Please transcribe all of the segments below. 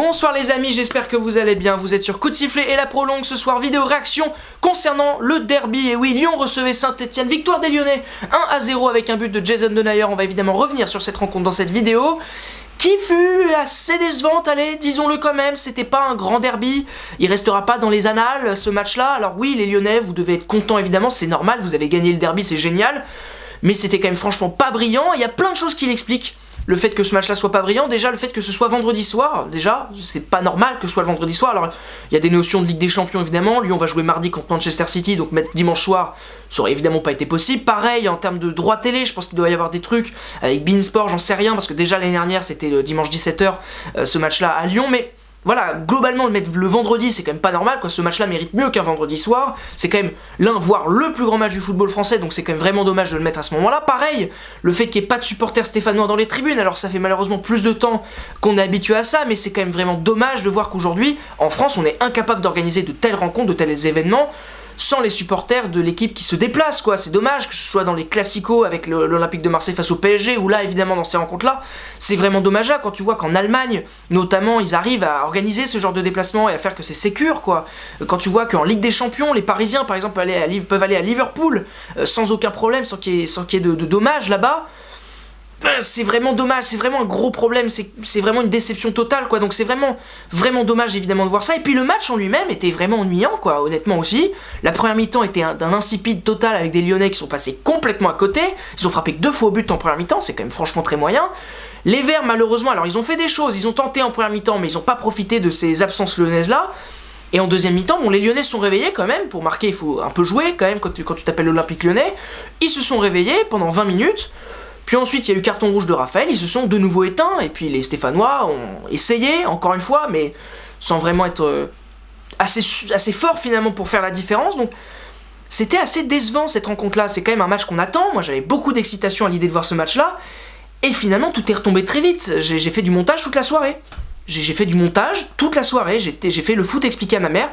Bonsoir les amis, j'espère que vous allez bien, vous êtes sur Coup de Sifflet et la prolongue ce soir, vidéo réaction concernant le derby. Et oui, Lyon recevait Saint-Etienne, victoire des Lyonnais 1-0 avec un but de Jason Denayer. On va évidemment revenir sur cette rencontre dans cette vidéo qui fut assez décevante, allez, disons-le quand même, c'était pas un grand derby, il restera pas dans les annales ce match-là. Alors oui, les Lyonnais, vous devez être contents évidemment, c'est normal, vous avez gagné le derby, c'est génial, mais c'était quand même franchement pas brillant. Il y a plein de choses qui l'expliquent. Le fait que ce match-là soit pas brillant, déjà le fait que ce soit vendredi soir, déjà, c'est pas normal que ce soit le vendredi soir. Alors, il y a des notions de Ligue des Champions évidemment, Lyon va jouer mardi contre Manchester City, donc mettre dimanche soir, ça aurait évidemment pas été possible. Pareil, en termes de droit télé, je pense qu'il doit y avoir des trucs, avec beIN Sport, j'en sais rien, parce que déjà l'année dernière, c'était le dimanche 17h, ce match-là à Lyon, mais... Voilà, globalement, le mettre le vendredi, c'est quand même pas normal, quoi. Ce match-là mérite mieux qu'un vendredi soir. C'est quand même l'un, voire le plus grand match du football français, donc c'est quand même vraiment dommage de le mettre à ce moment-là. Pareil, le fait qu'il n'y ait pas de supporters stéphanois dans les tribunes, alors ça fait malheureusement plus de temps qu'on est habitué à ça, mais c'est quand même vraiment dommage de voir qu'aujourd'hui, en France, on est incapable d'organiser de telles rencontres, de tels événements, sans les supporters de l'équipe qui se déplace, quoi. C'est dommage que ce soit dans les classicos avec l'Olympique de Marseille face au PSG, ou là, évidemment, dans ces rencontres-là, c'est vraiment dommageable quand tu vois qu'en Allemagne, notamment, ils arrivent à organiser ce genre de déplacement et à faire que c'est sécure, quoi. Quand tu vois qu'en Ligue des Champions, les Parisiens, par exemple, peuvent aller à Liverpool sans aucun problème, sans qu'il y ait de dommages là-bas. C'est vraiment dommage, c'est vraiment un gros problème, c'est vraiment une déception totale, quoi. Donc c'est vraiment dommage évidemment de voir ça. Et puis le match en lui-même était vraiment ennuyant, quoi, honnêtement aussi. La première mi-temps était d'un insipide total avec des Lyonnais qui sont passés complètement à côté. Ils ont frappé que 2 fois au but en première mi-temps, c'est quand même franchement très moyen. Les Verts, malheureusement, alors ils ont fait des choses, ils ont tenté en première mi-temps, mais ils n'ont pas profité de ces absences lyonnaises-là. Et en deuxième mi-temps, bon, les Lyonnais se sont réveillés quand même. Pour marquer, il faut un peu jouer quand même quand tu t'appelles l'Olympique Lyonnais. Ils se sont réveillés pendant 20 minutes. Puis ensuite, il y a eu carton rouge de Raphaël, ils se sont de nouveau éteints, et puis les Stéphanois ont essayé, encore une fois, mais sans vraiment être assez fort finalement pour faire la différence. Donc c'était assez décevant cette rencontre-là, c'est quand même un match qu'on attend. Moi j'avais beaucoup d'excitation à l'idée de voir ce match-là, et finalement tout est retombé très vite. J'ai fait du montage toute la soirée. J'ai fait du montage toute la soirée, j'ai fait le foot expliqué à ma mère.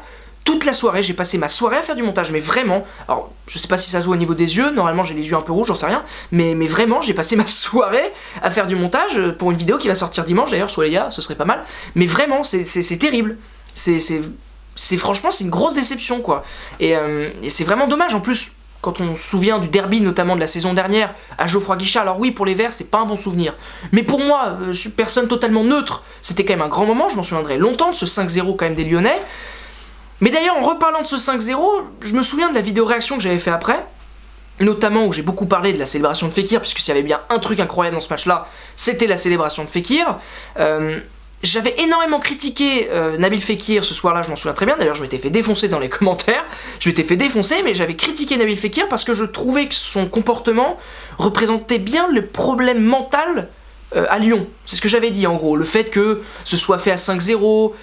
Toute la soirée, j'ai passé ma soirée à faire du montage, mais vraiment, alors je sais pas si ça se voit au niveau des yeux, normalement j'ai les yeux un peu rouges, j'en sais rien, mais vraiment j'ai passé ma soirée à faire du montage pour une vidéo qui va sortir dimanche d'ailleurs, sur les gars, ce serait pas mal, mais vraiment c'est terrible, franchement c'est une grosse déception quoi, et c'est vraiment dommage en plus. Quand on se souvient du derby notamment de la saison dernière à Geoffroy Guichard, alors oui pour les Verts c'est pas un bon souvenir, mais pour moi, personne totalement neutre, c'était quand même un grand moment, je m'en souviendrai longtemps de ce 5-0 quand même des Lyonnais. Mais d'ailleurs, en reparlant de ce 5-0, je me souviens de la vidéo réaction que j'avais fait après, notamment où j'ai beaucoup parlé de la célébration de Fekir, puisque s'il y avait bien un truc incroyable dans ce match-là, c'était la célébration de Fekir. J'avais énormément critiqué Nabil Fekir ce soir-là, je m'en souviens très bien, d'ailleurs je m'étais fait défoncer dans les commentaires, mais j'avais critiqué Nabil Fekir parce que je trouvais que son comportement représentait bien le problème mental à Lyon. C'est ce que j'avais dit en gros, le fait que ce soit fait à 5-0,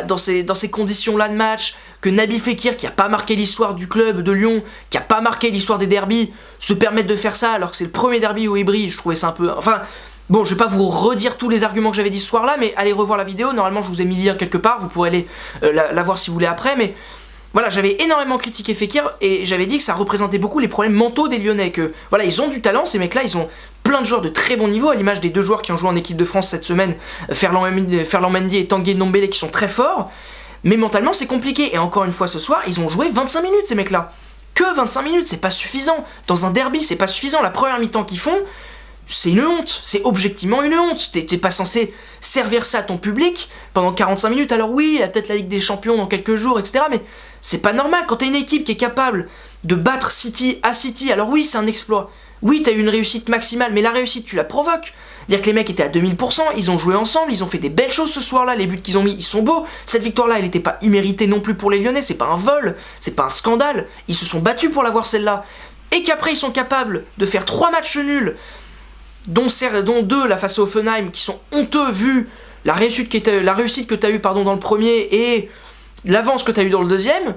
dans ces conditions-là de match, que Nabil Fekir, qui a pas marqué l'histoire du club de Lyon, qui a pas marqué l'histoire des derbys, se permette de faire ça alors que c'est le premier derby au Ibri, je trouvais ça un peu... Enfin, bon, je vais pas vous redire tous les arguments que j'avais dit ce soir-là, mais allez revoir la vidéo, normalement je vous ai mis le lien quelque part, vous pourrez aller la voir si vous voulez après, mais... Voilà, j'avais énormément critiqué Fekir et j'avais dit que ça représentait beaucoup les problèmes mentaux des Lyonnais, que voilà, ils ont du talent, ces mecs-là, ils ont plein de joueurs de très bon niveau, à l'image des 2 joueurs qui ont joué en équipe de France cette semaine, Ferland Mendy et Tanguy Ndombele, qui sont très forts, mais mentalement c'est compliqué. Et encore une fois ce soir, ils ont joué 25 minutes ces mecs-là. Que 25 minutes, c'est pas suffisant. Dans un derby, c'est pas suffisant. La première mi-temps qu'ils font, c'est une honte, c'est objectivement une honte. T'es pas censé servir ça à ton public pendant 45 minutes. Alors oui, il y a peut-être la Ligue des Champions dans quelques jours, etc. Mais c'est pas normal quand t'as une équipe qui est capable de battre City à City. Alors oui, c'est un exploit. Oui, t'as eu une réussite maximale, mais la réussite, tu la provoques. Dire que les mecs étaient à 2000%, ils ont joué ensemble, ils ont fait des belles choses ce soir-là, les buts qu'ils ont mis, ils sont beaux. Cette victoire-là, elle n'était pas imméritée non plus pour les Lyonnais, c'est pas un vol, c'est pas un scandale. Ils se sont battus pour l'avoir celle-là. Et qu'après, ils sont capables de faire 3 matchs nuls, dont 2 la face à Hoffenheim, qui sont honteux vu la réussite que t'as eu dans le premier et l'avance que t'as eu dans le deuxième.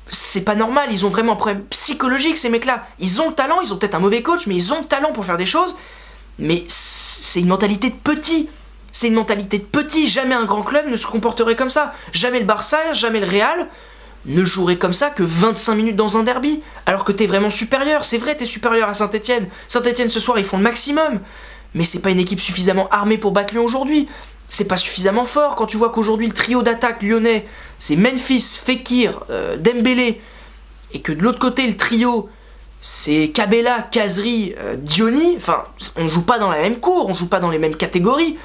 C'est pas normal, ils ont vraiment un problème psychologique ces mecs-là. Ils ont le talent, ils ont peut-être un mauvais coach, mais ils ont le talent pour faire des choses. Mais c'est une mentalité de petit. C'est une mentalité de petit. Jamais un grand club ne se comporterait comme ça. Jamais le Barça, jamais le Real ne jouerait comme ça que 25 minutes dans un derby. Alors que t'es vraiment supérieur. C'est vrai, t'es supérieur à Saint-Etienne. Saint-Etienne ce soir, ils font le maximum. Mais c'est pas une équipe suffisamment armée pour battre Lyon aujourd'hui. c'est pas suffisamment fort. Quand tu vois qu'aujourd'hui le trio d'attaque lyonnais, c'est Memphis, Fekir, Dembélé, et que de l'autre côté le trio, c'est Cabella, Kazri, Diony, enfin, on joue pas dans la même cour, on joue pas dans les mêmes catégories.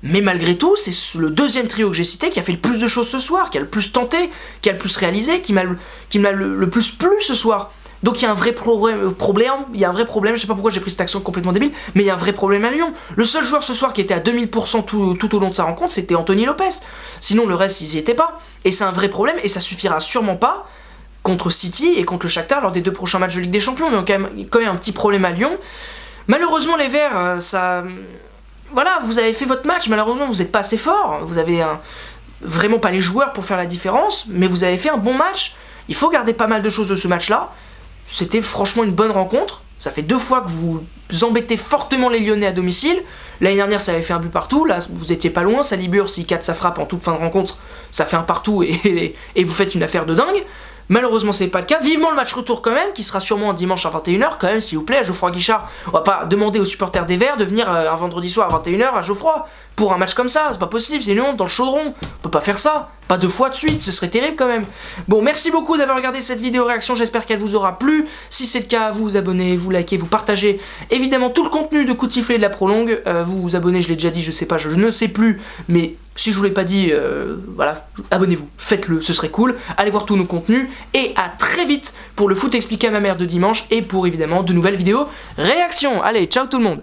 Mais malgré tout, c'est le deuxième trio que j'ai cité qui a fait le plus de choses ce soir, qui a le plus tenté, qui a le plus réalisé, qui m'a le plus plu ce soir. Donc il y a un vrai problème, je sais pas pourquoi j'ai pris cette action complètement débile, mais il y a un vrai problème à Lyon. Le seul joueur ce soir qui était à 2000% tout au long de sa rencontre, c'était Anthony Lopez. Sinon le reste, ils y étaient pas. Et c'est un vrai problème, et ça suffira sûrement pas contre City et contre le Shakhtar lors des 2 prochains matchs de Ligue des Champions. Donc quand même un petit problème à Lyon. Malheureusement les Verts, voilà, vous avez fait votre match, malheureusement vous n'êtes pas assez fort, vous avez vraiment pas les joueurs pour faire la différence, mais vous avez fait un bon match. Il faut garder pas mal de choses de ce match-là. C'était franchement une bonne rencontre. Ça fait 2 fois que vous embêtez fortement les Lyonnais à domicile. L'année dernière, ça avait fait un but partout. Là, vous étiez pas loin. Salibur, s'il cadre sa frappe en toute fin de rencontre, ça fait un partout et vous faites une affaire de dingue. Malheureusement, c'est pas le cas. Vivement le match retour quand même, qui sera sûrement un dimanche à 21h. Quand même, s'il vous plaît, Geoffroy Guichard, on va pas demander aux supporters des Verts de venir un vendredi soir à 21h à Geoffroy pour un match comme ça. C'est pas possible, c'est une honte dans le chaudron. On peut pas faire ça. Pas 2 fois de suite, ce serait terrible quand même. Bon, merci beaucoup d'avoir regardé cette vidéo réaction. J'espère qu'elle vous aura plu. Si c'est le cas, vous vous abonnez, vous likez, vous partagez. Évidemment, tout le contenu de Coup de Sifflet de la Prolongue. Vous vous abonnez, je l'ai déjà dit, je sais pas, je ne sais plus. Mais si je vous l'ai pas dit, voilà, abonnez-vous, faites-le, ce serait cool. Allez voir tous nos contenus. Et à très vite pour le foot expliqué à ma mère de dimanche et pour évidemment de nouvelles vidéos réactions. Allez, ciao tout le monde.